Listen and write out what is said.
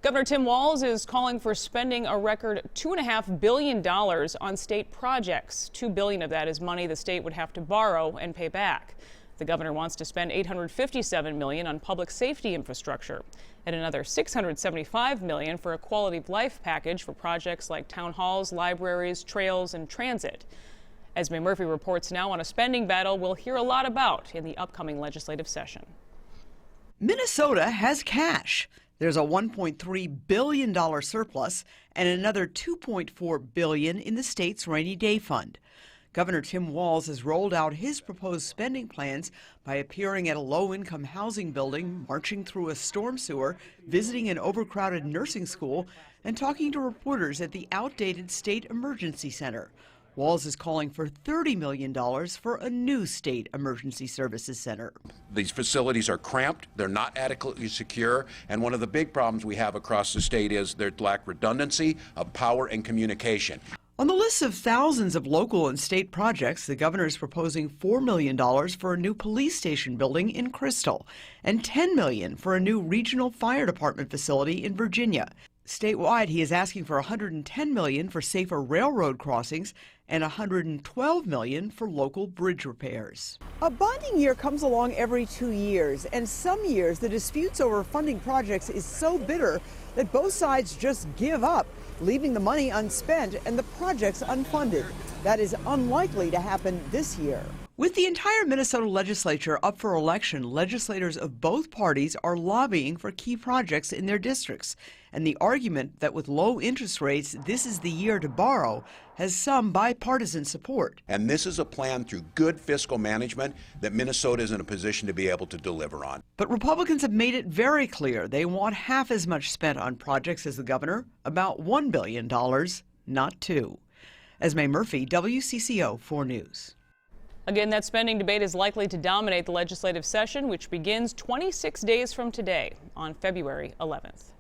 Governor Tim Walz is calling for spending a record $2.5 billion on state projects. $2 billion of that is money the state would have to borrow and pay back. The governor wants to spend $857 million on public safety infrastructure and another $675 million for a quality of life package for projects like town halls, libraries, trails, and transit. Esme Murphy reports now on a spending battle we'll hear a lot about in the upcoming legislative session. Minnesota has cash. There's a $1.3 billion surplus and another $2.4 billion in the state's rainy day fund. Governor Tim Walz has rolled out his proposed spending plans by appearing at a low-income housing building, marching through a storm sewer, visiting an overcrowded nursing school, and talking to reporters at the outdated State Emergency Center. Walz is calling for $30 million for a new state emergency services center. These facilities are cramped, they're not adequately secure, and one of the big problems we have across the state is their lack redundancy of power and communication. On the list of thousands of local and state projects, the governor is proposing $4 million for a new police station building in Crystal and $10 million for a new regional fire department facility in Virginia. Statewide, he is asking for $110 million for safer railroad crossings and $112 million for local bridge repairs. A bonding year comes along every 2 years, and some years the disputes over funding projects is so bitter that both sides just give up, leaving the money unspent and the projects unfunded. That is unlikely to happen this year. With the entire Minnesota legislature up for election, legislators of both parties are lobbying for key projects in their districts. And the argument that with low interest rates, this is the year to borrow, has some bipartisan support. And this is a plan through good fiscal management that Minnesota is in a position to be able to deliver on. But Republicans have made it very clear they want half as much spent on projects as the governor, about $1 billion, not $2 billion. Esme Murphy, WCCO 4 News. Again, that spending debate is likely to dominate the legislative session, which begins 26 days from today on February 11th.